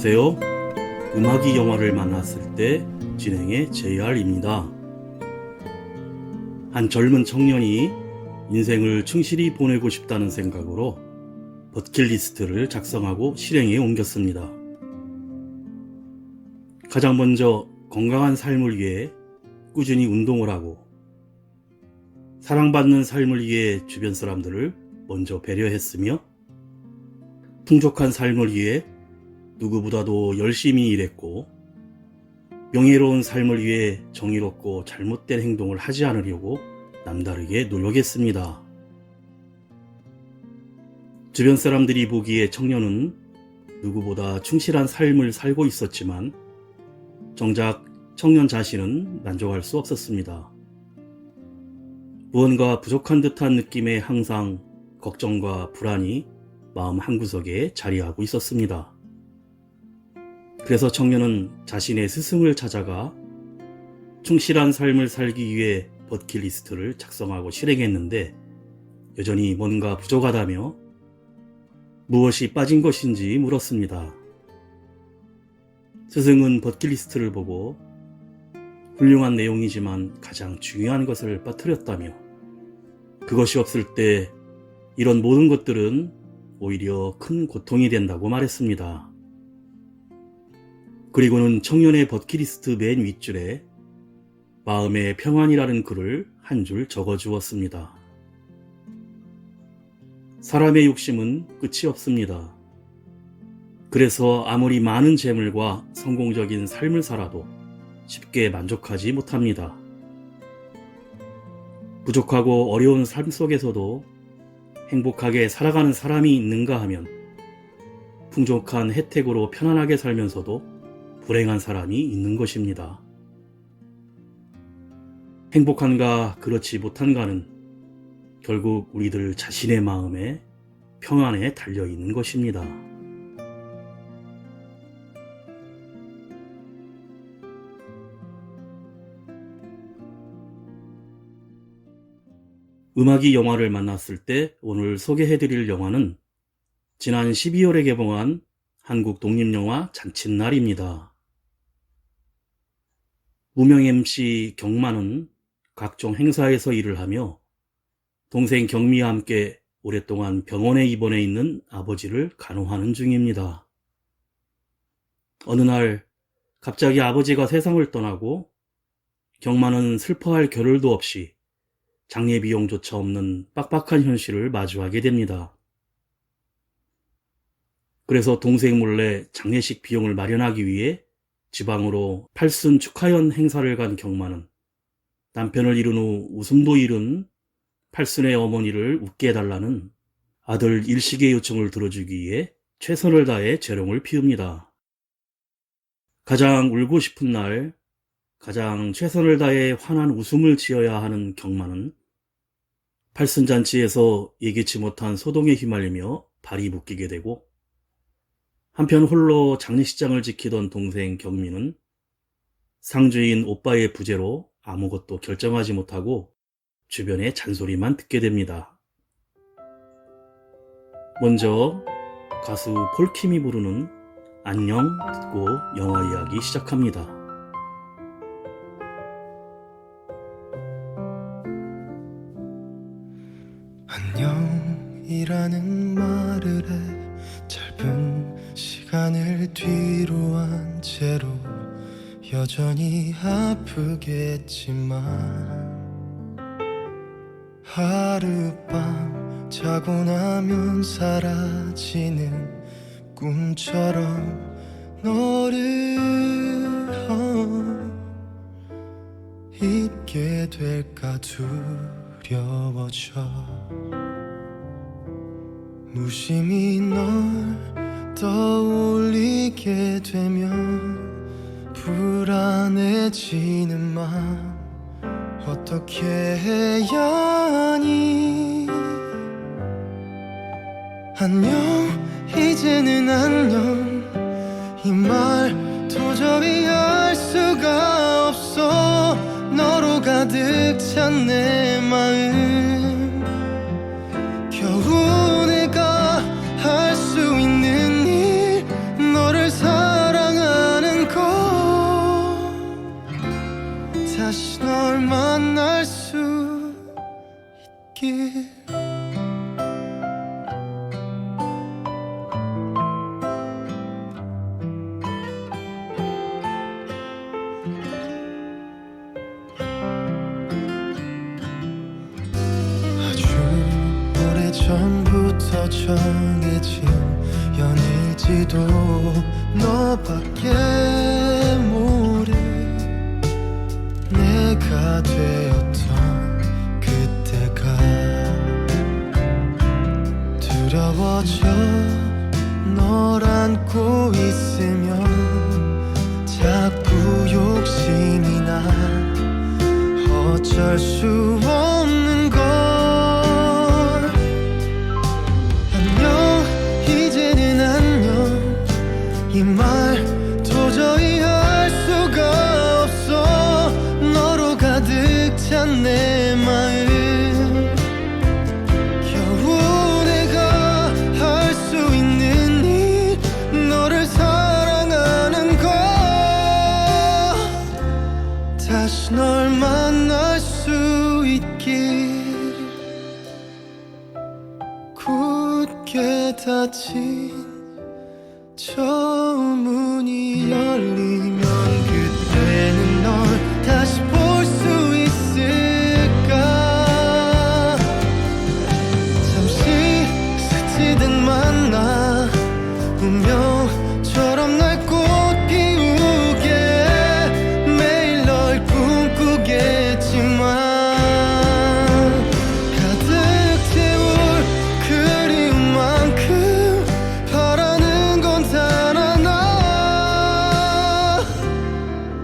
안녕하세요. 음악이 영화를 만났을 때 진행의 JR입니다. 한 젊은 청년이 인생을 충실히 보내고 싶다는 생각으로 버킷리스트를 작성하고 실행에 옮겼습니다. 가장 먼저 건강한 삶을 위해 꾸준히 운동을 하고, 사랑받는 삶을 위해 주변 사람들을 먼저 배려했으며, 풍족한 삶을 위해 누구보다도 열심히 일했고, 명예로운 삶을 위해 정의롭고 잘못된 행동을 하지 않으려고 남다르게 노력했습니다. 주변 사람들이 보기에 청년은 누구보다 충실한 삶을 살고 있었지만, 정작 청년 자신은 만족할 수 없었습니다. 무언가 부족한 듯한 느낌에 항상 걱정과 불안이 마음 한구석에 자리하고 있었습니다. 그래서 청년은 자신의 스승을 찾아가 충실한 삶을 살기 위해 버킷리스트를 작성하고 실행했는데, 여전히 뭔가 부족하다며 무엇이 빠진 것인지 물었습니다. 스승은 버킷리스트를 보고 훌륭한 내용이지만 가장 중요한 것을 빠뜨렸다며, 그것이 없을 때 이런 모든 것들은 오히려 큰 고통이 된다고 말했습니다. 그리고는 청년의 버킷리스트 맨 윗줄에 마음의 평안이라는 글을 한 줄 적어주었습니다. 사람의 욕심은 끝이 없습니다. 그래서 아무리 많은 재물과 성공적인 삶을 살아도 쉽게 만족하지 못합니다. 부족하고 어려운 삶 속에서도 행복하게 살아가는 사람이 있는가 하면, 풍족한 혜택으로 편안하게 살면서도 불행한 사람이 있는 것입니다. 행복한가 그렇지 못한가는 결국 우리들 자신의 마음의 평안에 달려있는 것입니다. 음악이 영화를 만났을 때 오늘 소개해드릴 영화는 지난 12월에 개봉한 한국 독립영화 잔칫날입니다. 무명 MC 경만은 각종 행사에서 일을 하며 동생 경미와 함께 오랫동안 병원에 입원해 있는 아버지를 간호하는 중입니다. 어느 날 갑자기 아버지가 세상을 떠나고 경만은 슬퍼할 겨를도 없이 장례 비용조차 없는 빡빡한 현실을 마주하게 됩니다. 그래서 동생 몰래 장례식 비용을 마련하기 위해 지방으로 팔순 축하연 행사를 간 경만은 남편을 잃은 후 웃음도 잃은 팔순의 어머니를 웃게 해달라는 아들 일식의 요청을 들어주기 위해 최선을 다해 재롱을 피웁니다. 가장 울고 싶은 날, 가장 최선을 다해 환한 웃음을 지어야 하는 경만은 팔순잔치에서 예기치 못한 소동에 휘말리며 발이 묶이게 되고, 한편 홀로 장례식장을 지키던 동생 경미는 상주인 오빠의 부재로 아무것도 결정하지 못하고 주변의 잔소리만 듣게 됩니다. 먼저 가수 폴킴이 부르는 안녕 듣고 영화 이야기 시작합니다. 안녕이라는 말을 해 짧은 시간을 뒤로 한 채로 여전히 아프겠지만, 하룻밤 자고 나면 사라지는 꿈처럼 너를 잊게 될까 두려워져. 무심히 널 떠올리게 되면 불안해지는 맘 어떻게 해야 하니. 안녕, 이제는 안녕, 이 말 도저히 알 수가 없어. 너로 가득 찬 내 마음, 겨우 내가 할 수 있는 일, 너를 사랑해 길 아주 오래전부터 정해진 연일지도 너밖에 모를 내가 되었던 그때가 두려워져 널 안고 있으면 자꾸 욕심이 나 어쩔 수 없는 걸 안녕 이제는 안녕 이 말 도저히 할 수가 없어 너로 가득 찬 내 마음 겨우 내가 할 수 있는 일 너를 사랑하는 거 다시 널 만날 수 있길 굳게 닫힌 저 문이 열리면 그때는 널 다시 볼 수 있을까 잠시 스치듯 만나 운명처럼 날 꽃 피우게 매일 널 꿈꾸겠지만 가득 채울 그리움만큼 바라는 건 단 하나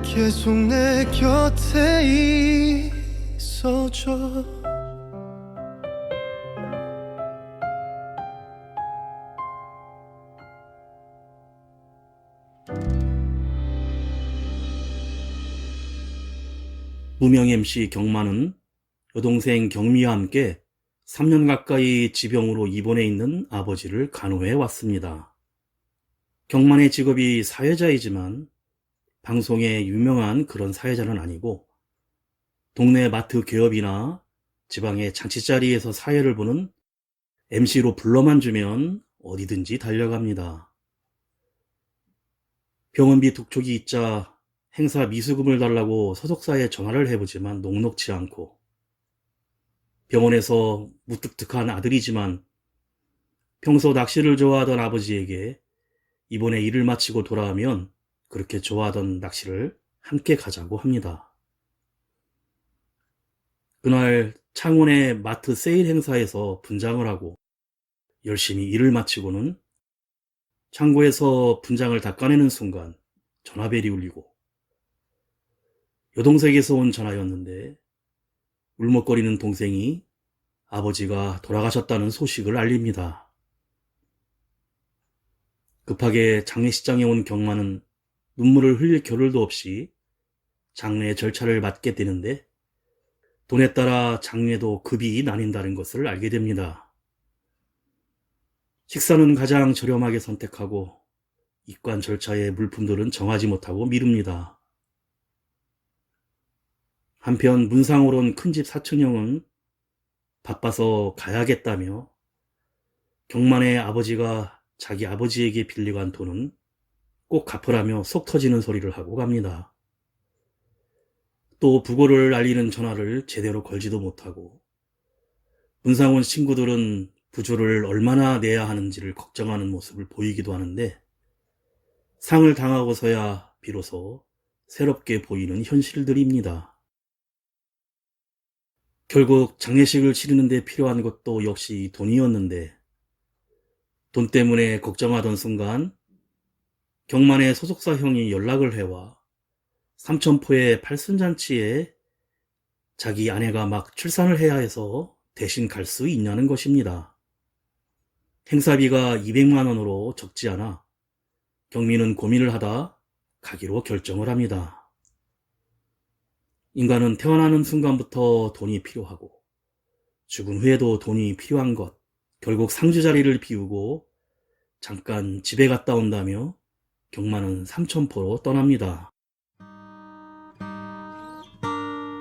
계속 내 곁에 있어줘 무명 MC 경만은 여동생 경미와 함께 3년 가까이 지병으로 입원해 있는 아버지를 간호해 왔습니다. 경만의 직업이 사회자이지만 방송에 유명한 그런 사회자는 아니고 동네 마트 개업이나 지방의 잔치자리에서 사회를 보는 MC로 불러만 주면 어디든지 달려갑니다. 병원비 독촉이 있자 행사 미수금을 달라고 소속사에 전화를 해보지만 녹록지 않고 병원에서 무뚝뚝한 아들이지만 평소 낚시를 좋아하던 아버지에게 이번에 일을 마치고 돌아오면 그렇게 좋아하던 낚시를 함께 가자고 합니다. 그날 창원의 마트 세일 행사에서 분장을 하고 열심히 일을 마치고는 창고에서 분장을 다 꺼내는 순간 전화벨이 울리고 여동생에서 온 전화였는데 울먹거리는 동생이 아버지가 돌아가셨다는 소식을 알립니다. 급하게 장례식장에 온 경만은 눈물을 흘릴 겨를도 없이 장례 절차를 맡게 되는데 돈에 따라 장례도 급이 나뉜다는 것을 알게 됩니다. 식사는 가장 저렴하게 선택하고 입관 절차의 물품들은 정하지 못하고 미룹니다. 한편 문상으로 온 큰집 사촌형은 바빠서 가야겠다며 경만의 아버지가 자기 아버지에게 빌려간 돈은 꼭 갚으라며 속 터지는 소리를 하고 갑니다. 또 부고를 알리는 전화를 제대로 걸지도 못하고 문상온 친구들은 부조를 얼마나 내야 하는지를 걱정하는 모습을 보이기도 하는데 상을 당하고서야 비로소 새롭게 보이는 현실들입니다. 결국 장례식을 치르는 데 필요한 것도 역시 돈이었는데 돈 때문에 걱정하던 순간 경만의 소속사 형이 연락을 해와 삼천포의 팔순잔치에 자기 아내가 막 출산을 해야 해서 대신 갈 수 있냐는 것입니다. 행사비가 200만 원으로 적지 않아 경미는 고민을 하다 가기로 결정을 합니다. 인간은 태어나는 순간부터 돈이 필요하고 죽은 후에도 돈이 필요한 것, 결국 상주 자리를 비우고 잠깐 집에 갔다 온다며 경만은 삼천포로 떠납니다.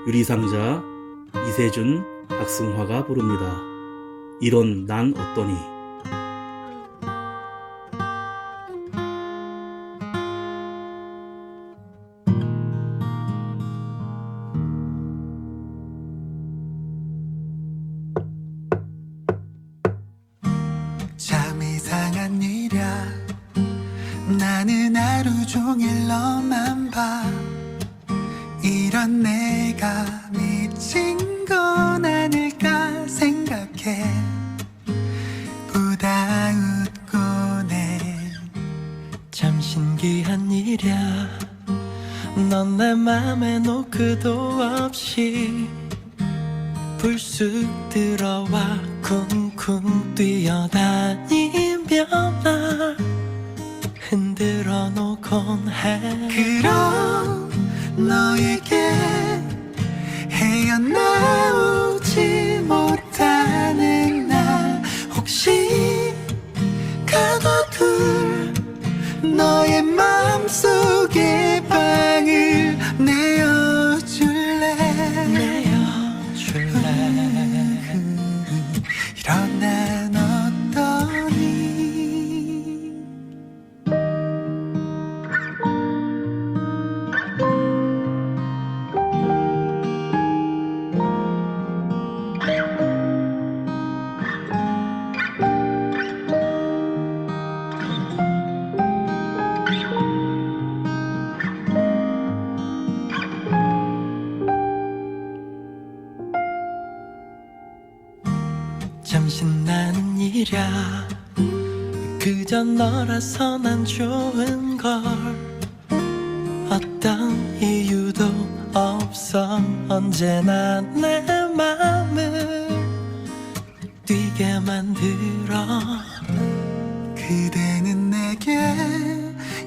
유리상자, 이세준, 박승화가 부릅니다. 이런 난 어떠니. 참 이상한 일이야. 나는 하루 종일 너만 봐. 이런 내가 미친 건 아닐까 생각해. 보다 웃고 내 참 신기한 일이야. 넌 내 맘에 노크도 없이 불쑥 들어와 쿵쿵 뛰어다니며 날 흔들어 놓곤 해. 그럼 너에게 헤어나오지 못하는 날 혹시 가둬둘 너의 맘속에 방을 내어줄래. 이런 난 어떠니. 참 신나는 일이야. 그저 너라서 난 좋은 걸. 어떤 이유도 없어 언제나 내 맘을 뛰게 만들어. 그대는 내게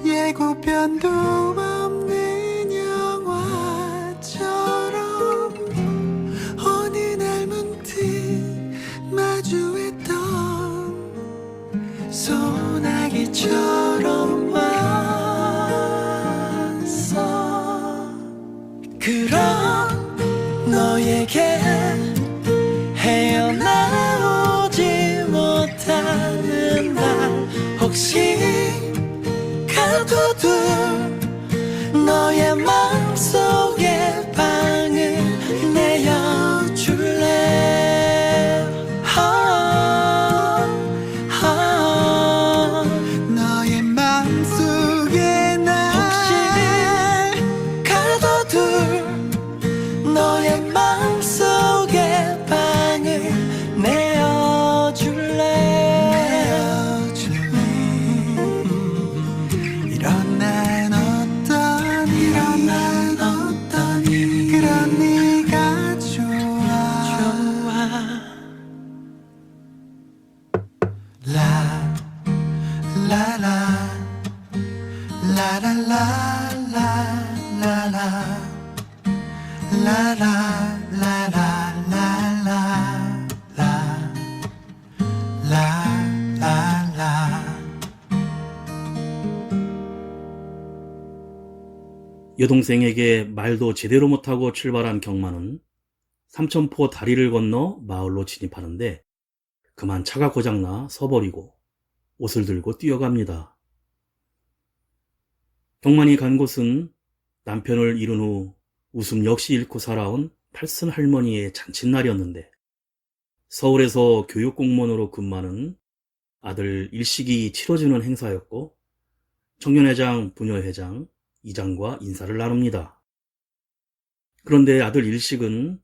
예고편도 없는 영화처럼 어느 날 문득 마주했던 소나기처럼 왔어. 그럼 너에게 헤어나오지 못하는 날 혹시 가둬둘 너의 맘속에 방을 내어줄래. 너의 맘속에 날 가둬둘 너의 맘속에 방을 내어줄래. 이런 난 어떠니. 이런 난 어떠니. 그런 네가 좋아. 라 라라 라라라라라라 라라라라라라라라라. 여동생에게 말도 제대로 못하고 출발한 경마는 삼천포 다리를 건너 마을로 진입하는데 그만 차가 고장나 서버리고 옷을 들고 뛰어갑니다. 경만이 간 곳은 남편을 잃은 후 웃음 역시 잃고 살아온 팔순 할머니의 잔칫날이었는데 서울에서 교육공무원으로 근무하는 아들 일식이 치러주는 행사였고 청년회장, 부녀회장, 이장과 인사를 나눕니다. 그런데 아들 일식은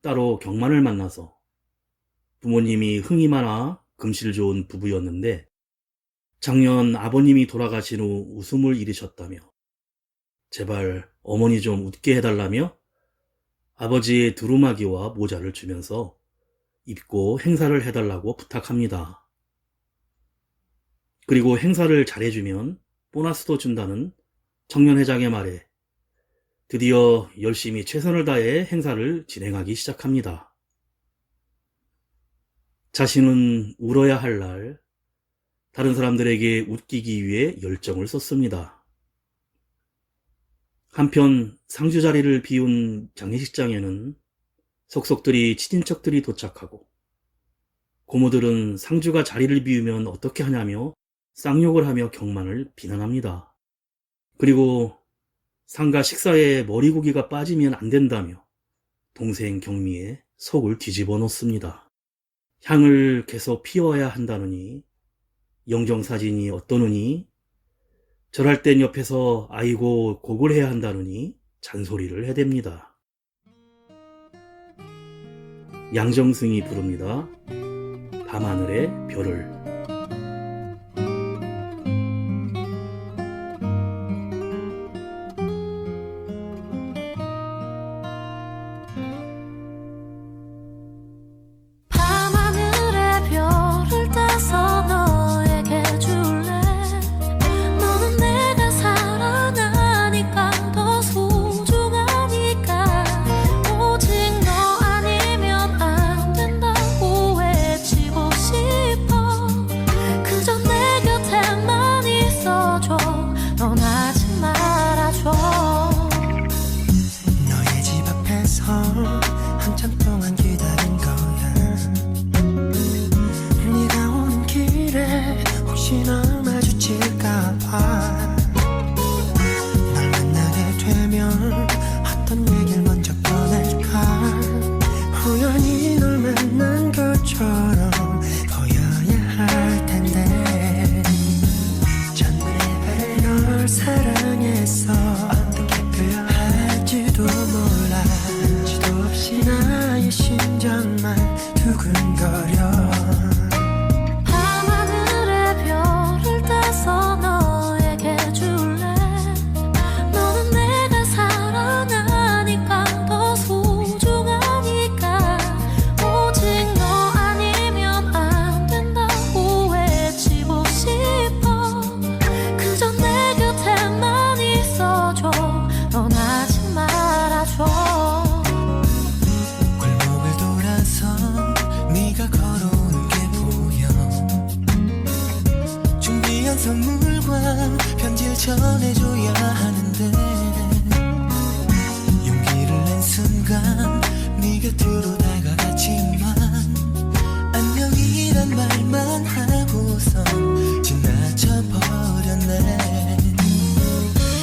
따로 경만을 만나서 부모님이 흥이 많아 금실 좋은 부부였는데 작년 아버님이 돌아가신 후 웃음을 잃으셨다며 제발 어머니 좀 웃게 해달라며 아버지의 두루마기와 모자를 주면서 입고 행사를 해달라고 부탁합니다. 그리고 행사를 잘해주면 보너스도 준다는 청년회장의 말에 드디어 열심히 최선을 다해 행사를 진행하기 시작합니다. 자신은 울어야 할 날 다른 사람들에게 웃기기 위해 열정을 쏟습니다. 한편 상주 자리를 비운 장례식장에는 속속들이 친인척들이 도착하고 고모들은 상주가 자리를 비우면 어떻게 하냐며 쌍욕을 하며 경만을 비난합니다. 그리고 상가 식사에 머리고기가 빠지면 안 된다며 동생 경미의 속을 뒤집어 놓습니다. 향을 계속 피워야 한다느니 영정사진이 어떠느니 절할 땐 옆에서 아이고 곡을 해야 한다느니 잔소리를 해댑니다. 양정승이 부릅니다. 밤하늘의 별을. 밤하늘의 별을 따서 너에게 줄래. 너는 내가 사랑하니까 더 소중하니까 오직 너 아니면 안 된다고 외치고 싶어. 그저 내 곁에만 있어줘. 떠나지 말아줘. 너의 집 앞에서 한참 동안 기다린 거야. 네가 오는 길에 혹시나 마주칠까봐. 널 만나게 되면 어떤 얘기를 먼저 꺼낼까. 우연히 널 만난 것처럼 보여야 할 텐데. 첫날에 널 사랑했어. 어떻게 표현할지도 몰라. 지도 없이 나의 심장만 두근거려. 밤하늘의 별을 따서 너에게 줄래. 너는 내가 사랑하니까 더 소중하니까 오직 너 아니면 안 된다고 외치고 싶어. 그저 내 곁에만 있어줘. 떠나지 말아줘. 골목을 돌아서 네가 걸어오는 게 보여. 준비한 선물과 편지를 전해줘야 하는데. 용기를 낸 순간 네 곁으로 다가갔지만 안녕이란 말만 하고서 지나쳐버렸네.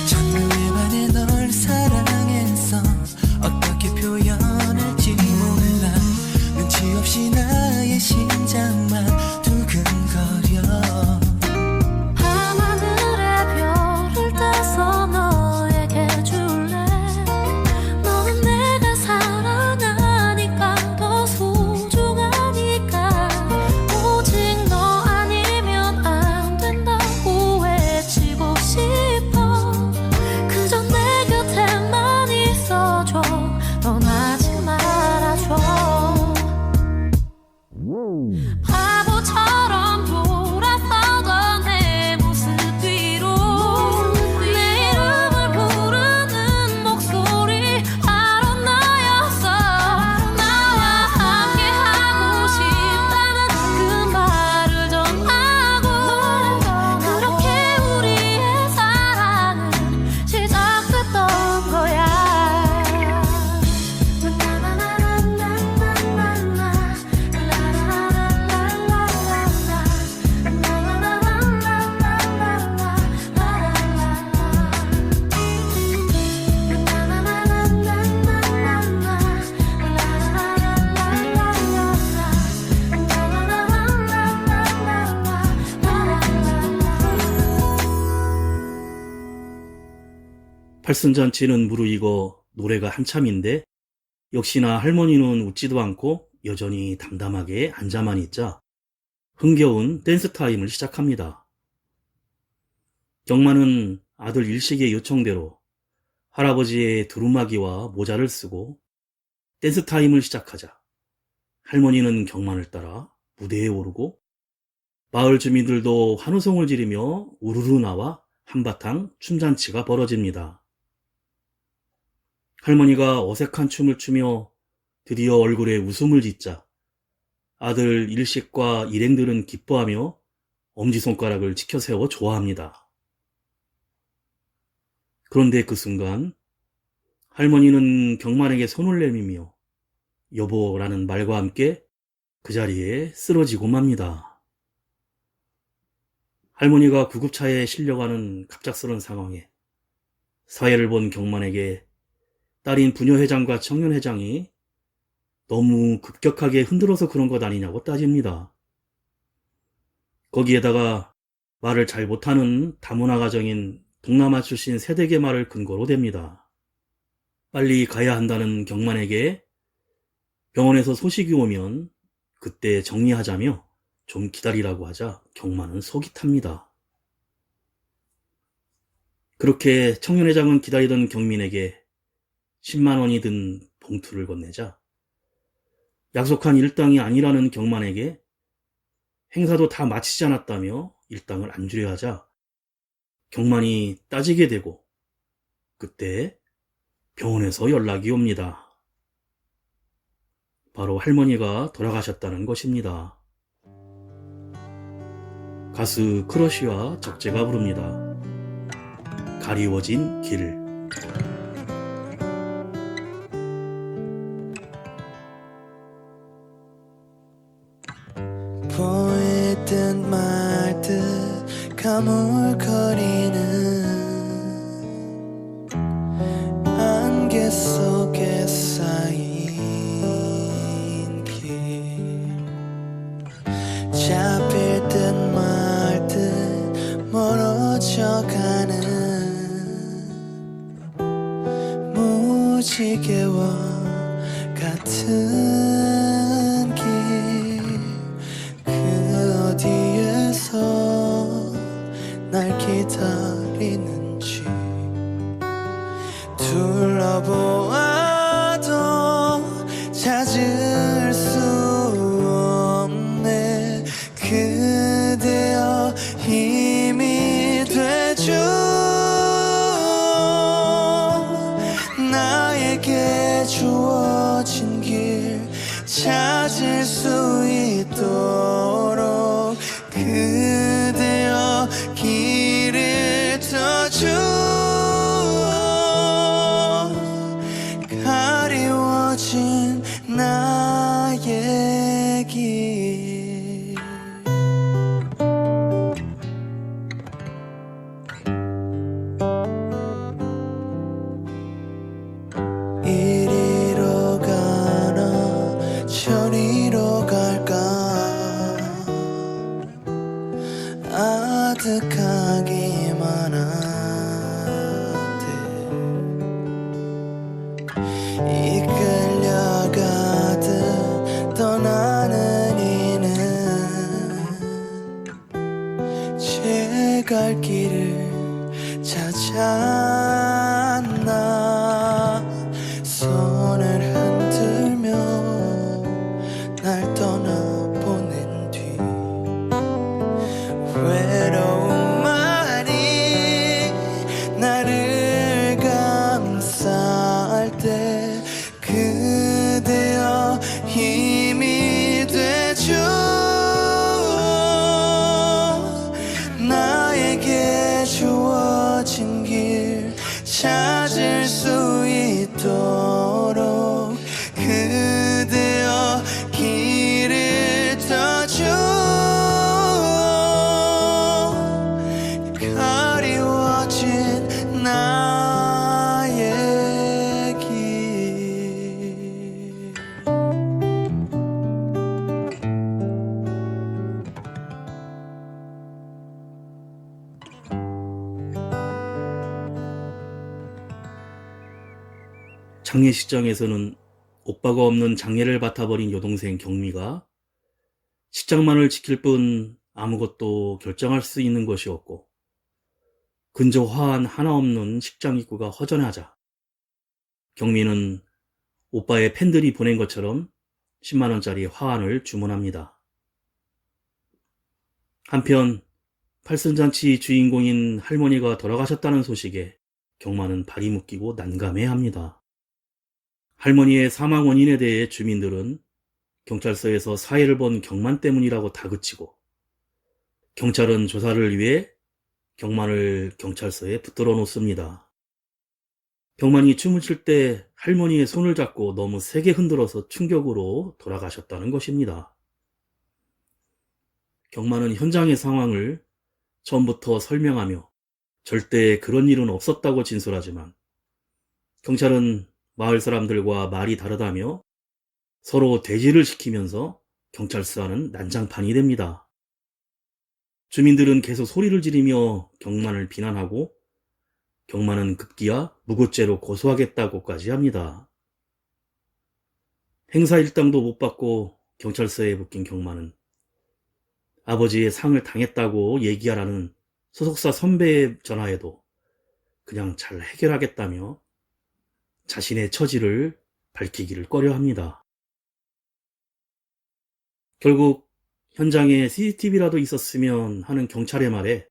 첫눈에 반해 널 사랑했어. 어떻게 표현할지 몰라. 눈치 없이 나의 심장만 두근거려. 밤하늘의 별을 따서 너에게 줄래. 너는 내가 사랑하니까 더 소중하니까 오직 너 아니면 안 된다고 외치고 싶어. 그저 내 곁에만 있어줘. 떠나지 말아줘. 바보처럼 돌아서던 내 모습 뒤로 내 이름을 부르는 목소리 바로 너였어. 나와 함께 하고 싶다는 그 말을 전하고 그렇게 우리의 사랑은 시작됐던 거야. 팔순잔치는 무르익어 노래가 한참인데 역시나 할머니는 웃지도 않고 여전히 담담하게 앉아만 있자 흥겨운 댄스 타임을 시작합니다. 경마는 아들 일식의 요청대로 할아버지의 두루마기와 모자를 쓰고 댄스 타임을 시작하자 할머니는 경만을 따라 무대에 오르고 마을 주민들도 환호성을 지르며 우르르 나와 한바탕 춤잔치가 벌어집니다. 할머니가 어색한 춤을 추며 드디어 얼굴에 웃음을 짓자 아들 일식과 일행들은 기뻐하며 엄지손가락을 치켜세워 좋아합니다. 그런데 그 순간 할머니는 경만에게 손을 내밀며 여보라는 말과 함께 그 자리에 쓰러지고 맙니다. 할머니가 구급차에 실려가는 갑작스런 상황에 사회를 본 경만에게 딸인 부녀회장과 청년회장이 너무 급격하게 흔들어서 그런 것 아니냐고 따집니다. 거기에다가 말을 잘 못하는 다문화 가정인 동남아 출신 세대계 말을 근거로 댑니다. 빨리 가야 한다는 경만에게 병원에서 소식이 오면 그때 정리하자며 좀 기다리라고 하자 경만은 속이 탑니다. 그렇게 청년회장은 기다리던 경민에게 10만 원이 든 봉투를 건네자 약속한 일당이 아니라는 경만에게 행사도 다 마치지 않았다며 일당을 안 주려 하자 경만이 따지게 되고 그때 병원에서 연락이 옵니다. 바로 할머니가 돌아가셨다는 것입니다. 가수 크러쉬와 적재가 부릅니다. 가리워진 길. 보이듯 말듯 가물거리는 안개 속에 쌓인 길 잡힐 듯 말 듯 멀어져가는 무지개와 같은 길 어디에서 날 기다리는지 둘러보아도 찾을 수 없네 그대여 힘이 되죠 나에게 주어진 길 찾을 수 있도록 그대여 길을 터줘 가리워진 나의 길 이리로 가나 저리로 갈까 아득하기만 한데 이끌려가듯 떠나는 이는 제 갈 길을 찾았나 손을 흔들며 날 떠나보낸 뒤 외로움만이 나를 감쌀 때 그대여 힘이 되죠 나에게 주어진 길 찾을 수 있도록 그대여 길을 터줘 가리워진 나의 길 장례식장에서는 오빠가 없는 장례를 맡아버린 여동생 경미가 식장만을 지킬 뿐 아무것도 결정할 수 있는 것이 없고 근저 화환 하나 없는 식장 입구가 허전하자 경미는 오빠의 팬들이 보낸 것처럼 10만 원짜리 화환을 주문합니다. 한편 팔순잔치 주인공인 할머니가 돌아가셨다는 소식에 경마는 발이 묶이고 난감해합니다. 할머니의 사망 원인에 대해 주민들은 경찰서에서 사회를 본 경만 때문이라고 다그치고 경찰은 조사를 위해 경만을 경찰서에 붙들어 놓습니다. 경만이 춤을 출 때 할머니의 손을 잡고 너무 세게 흔들어서 충격으로 돌아가셨다는 것입니다. 경만은 현장의 상황을 처음부터 설명하며 절대 그런 일은 없었다고 진술하지만 경찰은 마을 사람들과 말이 다르다며 서로 대지를 시키면서 경찰 수사는 난장판이 됩니다. 주민들은 계속 소리를 지르며 경만을 비난하고 경만은 급기야 무고죄로 고소하겠다고까지 합니다. 행사 일당도 못 받고 경찰서에 묶인 경만은 아버지의 상을 당했다고 얘기하라는 소속사 선배의 전화에도 그냥 잘 해결하겠다며 자신의 처지를 밝히기를 꺼려합니다. 결국 현장에 CCTV라도 있었으면 하는 경찰의 말에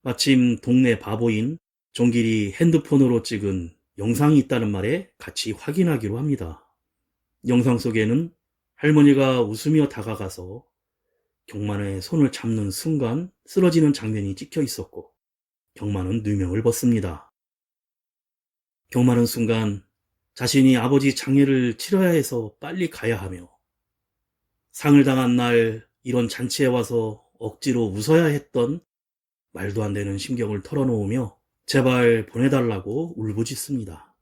마침 동네 바보인 종길이 핸드폰으로 찍은 영상이 있다는 말에 같이 확인하기로 합니다. 영상 속에는 할머니가 웃으며 다가가서 경만의 손을 잡는 순간 쓰러지는 장면이 찍혀 있었고 경만은 누명을 벗습니다. 경만은 순간 자신이 아버지 장례를 치러야 해서 빨리 가야 하며 상을 당한 날 이런 잔치에 와서 억지로 웃어야 했던 말도 안 되는 심경을 털어놓으며 제발 보내달라고 울부짖습니다.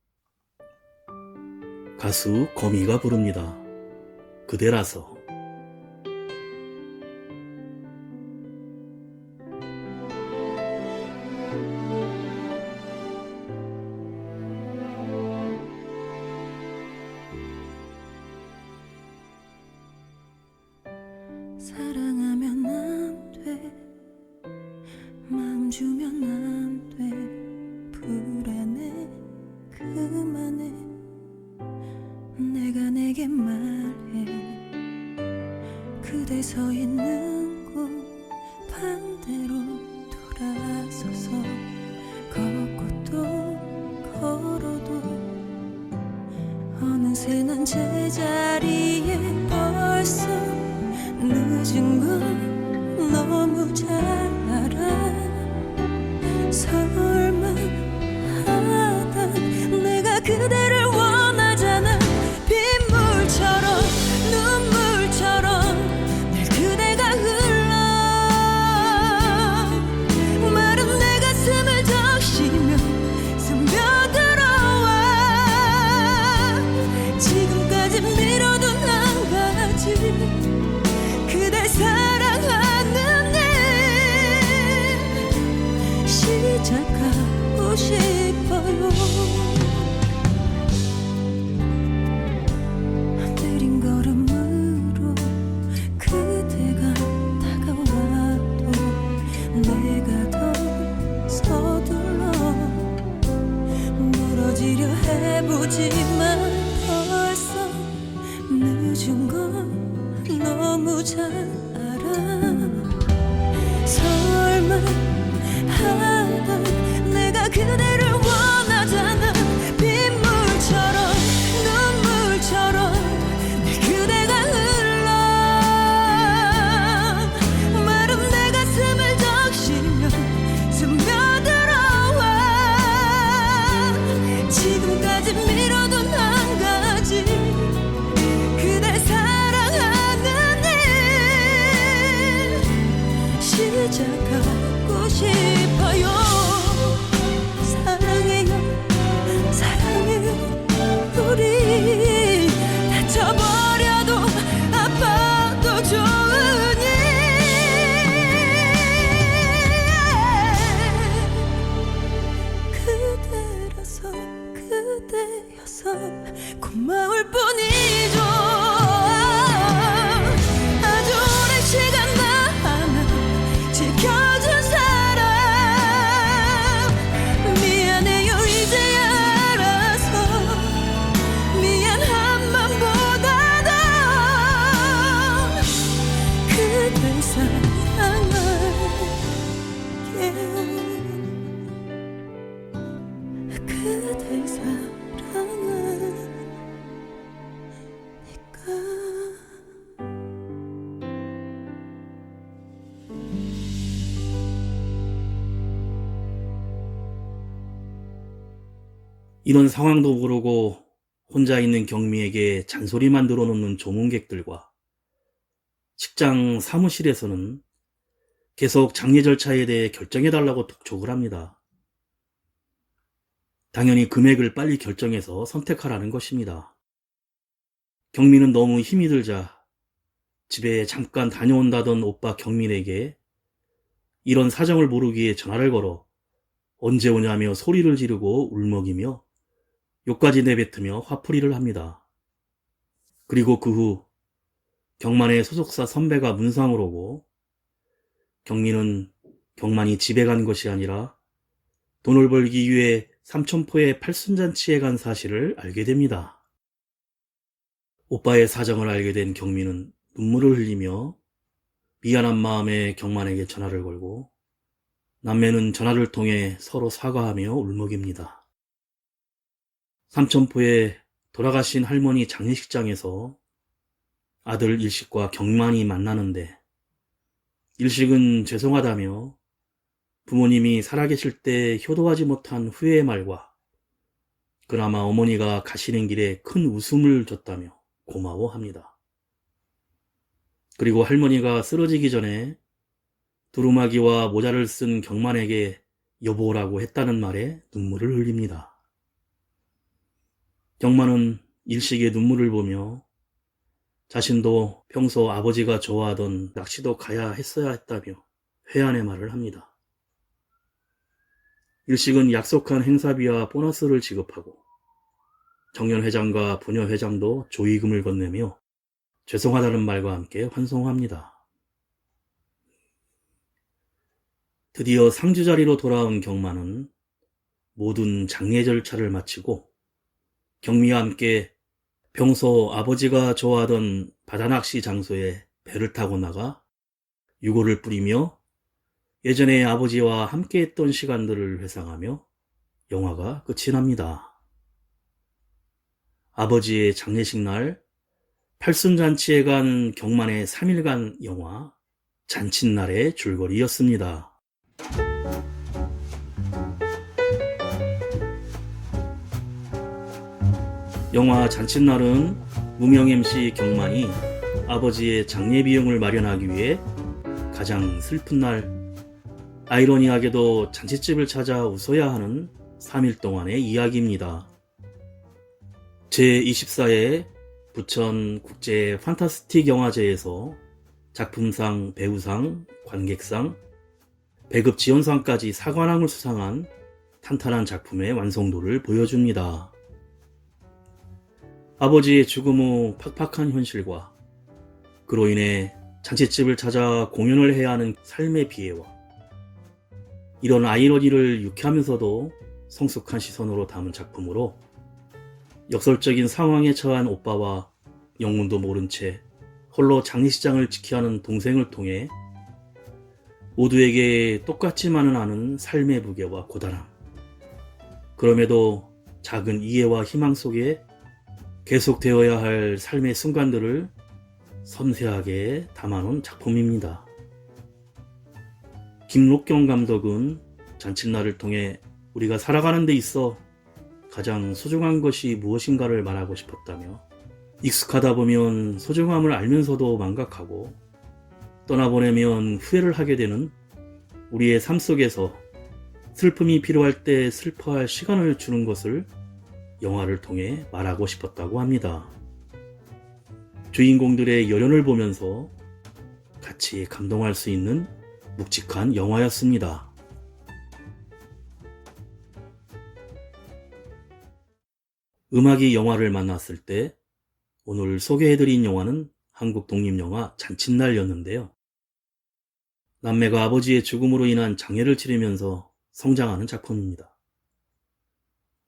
가수 거미가 부릅니다. 그대라서. 사랑하면 안 돼, 마음 주면 안 돼, 불안해, 그만해, 내가 내게 말해, 그대 서 있는 곳 반대로 돌아서서 걷고 또 걸어도 어느새 난 제자리에 벌써 늦은 걸 너무 잘 알아. 설마 하다 내가 그대를 원하잖아. 빗물처럼 눈물처럼 늘 그대가 흘러 마른 내 가슴을 적시며 스며들어와. 지금까지 미뤄둔 한 가지, 그대 사랑하는 일 시작하고 싶어요. 느린 걸음으로 그대가 다가와도 내가 더 서둘러 멀어지려 해보지만 벌써 늦은 건 너무 잘 알아. 설마 하다 내가 그대를 원하잖아. 빗물처럼 눈물처럼 늘 그대가 흘러 마른 내 가슴을 적시며 스며들어와. 지금까지 미뤄둔 한 가지, 그대 사랑하는 일 시작하고 싶어요. 사랑해요 사랑해요 우리 다쳐버려도 아파도 좋으니. 그대라서 그대여서 고마울 뿐이죠. 아주 오랜 시간 나 하나 지켜준 사람 미안해요 이제야 알아서. 미안한 맘보다 더 이런 상황도 모르고 혼자 있는 경미에게 잔소리만 들어놓는 조문객들과 식장 사무실에서는 계속 장례 절차에 대해 결정해달라고 독촉을 합니다. 당연히 금액을 빨리 결정해서 선택하라는 것입니다. 경민은 너무 힘이 들자 집에 잠깐 다녀온다던 오빠 경민에게 이런 사정을 모르기에 전화를 걸어 언제 오냐며 소리를 지르고 울먹이며 욕까지 내뱉으며 화풀이를 합니다. 그리고 그 후 경만의 소속사 선배가 문상을 오고 경민은 경만이 집에 간 것이 아니라 돈을 벌기 위해 삼천포의 팔순잔치에 간 사실을 알게 됩니다. 오빠의 사정을 알게 된 경민은 눈물을 흘리며 미안한 마음에 경만에게 전화를 걸고 남매는 전화를 통해 서로 사과하며 울먹입니다. 삼천포에 돌아가신 할머니 장례식장에서 아들 일식과 경만이 만나는데 일식은 죄송하다며 부모님이 살아계실 때 효도하지 못한 후회의 말과 그나마 어머니가 가시는 길에 큰 웃음을 줬다며 고마워합니다. 그리고 할머니가 쓰러지기 전에 두루마기와 모자를 쓴 경만에게 여보라고 했다는 말에 눈물을 흘립니다. 경만은 일식의 눈물을 보며 자신도 평소 아버지가 좋아하던 낚시도 가야 했어야 했다며 회한의 말을 합니다. 일식은 약속한 행사비와 보너스를 지급하고 정연회장과 부녀회장도 조의금을 건네며 죄송하다는 말과 함께 환송합니다. 드디어 상주 자리로 돌아온 경만은 모든 장례 절차를 마치고 경미와 함께 평소 아버지가 좋아하던 바다낚시 장소에 배를 타고 나가 유골을 뿌리며 예전에 아버지와 함께했던 시간들을 회상하며 영화가 끝이 납니다. 아버지의 장례식 날 팔순잔치에 간 경만의 3일간 영화 잔칫날의 줄거리였습니다. 영화 잔칫날은 무명 MC 경만이 아버지의 장례 비용을 마련하기 위해 가장 슬픈 날 아이러니하게도 잔칫집을 찾아 웃어야 하는 3일 동안의 이야기입니다. 제24회 부천 국제 판타스틱 영화제에서 작품상, 배우상, 관객상, 배급 지원상까지 사관왕을 수상한 탄탄한 작품의 완성도를 보여줍니다. 아버지의 죽음 후 팍팍한 현실과 그로 인해 잔칫집을 찾아 공연을 해야 하는 삶의 비애와 이런 아이러니를 유쾌하면서도 성숙한 시선으로 담은 작품으로 역설적인 상황에 처한 오빠와 영문도 모른 채 홀로 장례식장을 지켜야 하는 동생을 통해 모두에게 똑같지만은 않은 삶의 무게와 고단함, 그럼에도 작은 이해와 희망 속에 계속되어야 할 삶의 순간들을 섬세하게 담아놓은 작품입니다. 김록경 감독은 잔칫날을 통해 우리가 살아가는 데 있어 가장 소중한 것이 무엇인가를 말하고 싶었다며 익숙하다 보면 소중함을 알면서도 망각하고 떠나보내면 후회를 하게 되는 우리의 삶 속에서 슬픔이 필요할 때 슬퍼할 시간을 주는 것을 영화를 통해 말하고 싶었다고 합니다. 주인공들의 열연을 보면서 같이 감동할 수 있는 묵직한 영화였습니다. 음악이 영화를 만났을 때 오늘 소개해드린 영화는 한국 독립영화 잔칫날이었는데요. 남매가 아버지의 죽음으로 인한 장례를 치르면서 성장하는 작품입니다.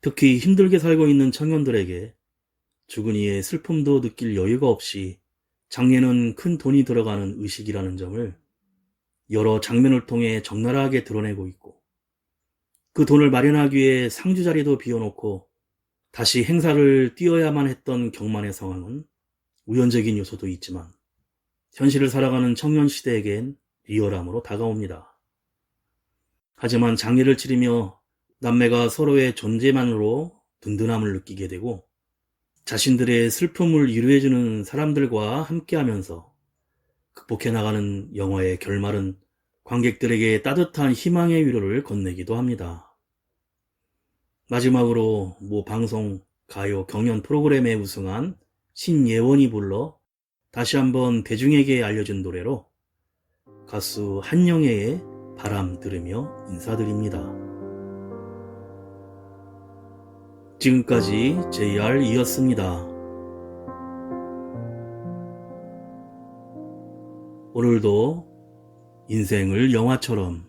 특히 힘들게 살고 있는 청년들에게 죽은 이의 슬픔도 느낄 여유가 없이 장례는 큰 돈이 들어가는 의식이라는 점을 여러 장면을 통해 적나라하게 드러내고 있고 그 돈을 마련하기 위해 상주 자리도 비워놓고 다시 행사를 뛰어야만 했던 경만의 상황은 우연적인 요소도 있지만 현실을 살아가는 청년 시대에겐 리얼함으로 다가옵니다. 하지만 장례를 치르며 남매가 서로의 존재만으로 든든함을 느끼게 되고 자신들의 슬픔을 위로해주는 사람들과 함께하면서 극복해 나가는 영화의 결말은 관객들에게 따뜻한 희망의 위로를 건네기도 합니다. 마지막으로 모 방송 가요 경연 프로그램에 우승한 신예원이 불러 다시 한번 대중에게 알려진 노래로 가수 한영애의 바람 들으며 인사드립니다. 지금까지 JR이었습니다. 오늘도 인생을 영화처럼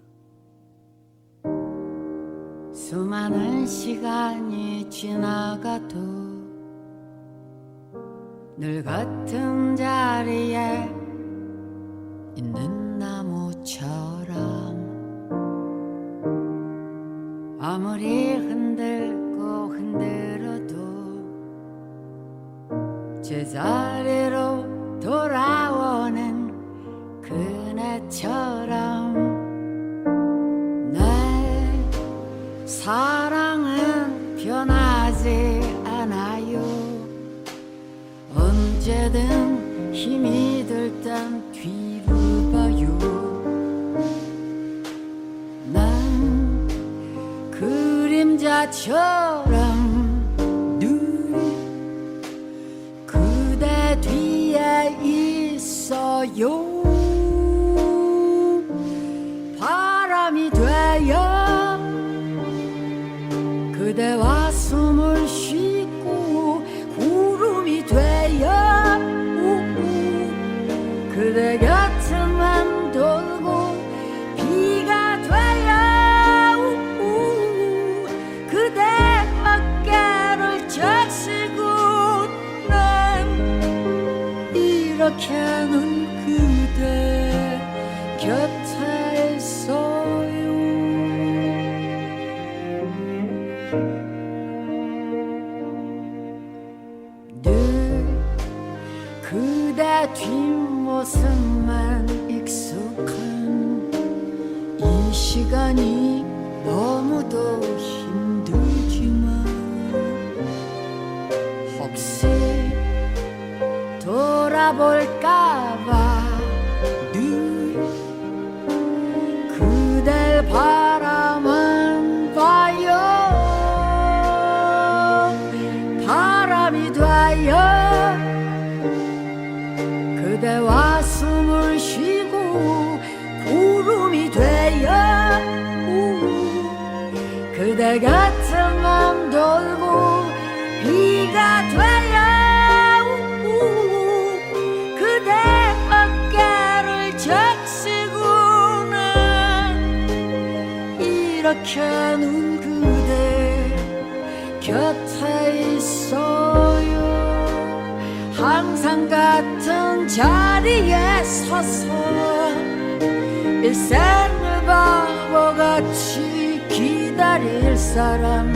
수많은 시간이 지나가도 늘 같은 자리에 있는 나무처럼 아무리 흔들고 흔들어도 제자리로 돌아오는 그네처럼 내 사랑은 변하지 않아요. 언제든 힘이 들 땐 뒤로 봐요. 난 그림자처럼 늘 그대 뒤에 있어요. 바람이 되어 그대와 숨을 쉬고 구름이 되어 그대 곁을만 돌고 비가 되어 그대 어깨를 적시고 난 이렇게는 그대 곁에 있어요. 늘 그대 뒷모습만 익숙한 이 시간이 너무도 힘들지만 혹시 돌아볼까봐 늘 그댈 바라만 봐요. 바람이 되어 그대와 숨을 쉬고 구름이 되어 그대 곁을만 돌고 비가 되어 그대 어깨를 적시고 난 이렇게는 그대 곁에 있어요. 항상 같은 자리에 서서 일생을 바보같이 기다릴 사람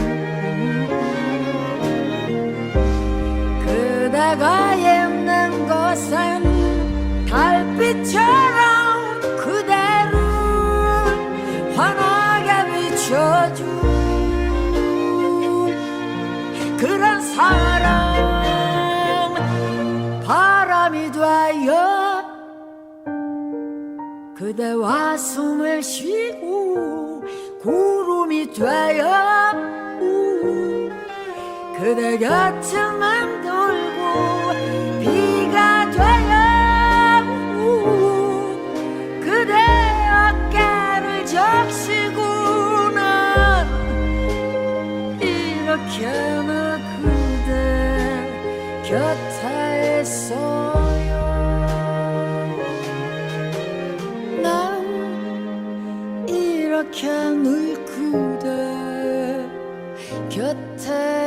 그대가 있는 곳엔 달빛처럼 그대를 환하게 비춰준 그런 사랑 바람이 되어 그대와 숨을 쉬고 구름이 되어 그대 곁을만 돌고 비가 되어 그대 어깨를 적시고 난 이렇게나 그대 곁에 있어요. 난 이렇게 늘 그대 곁에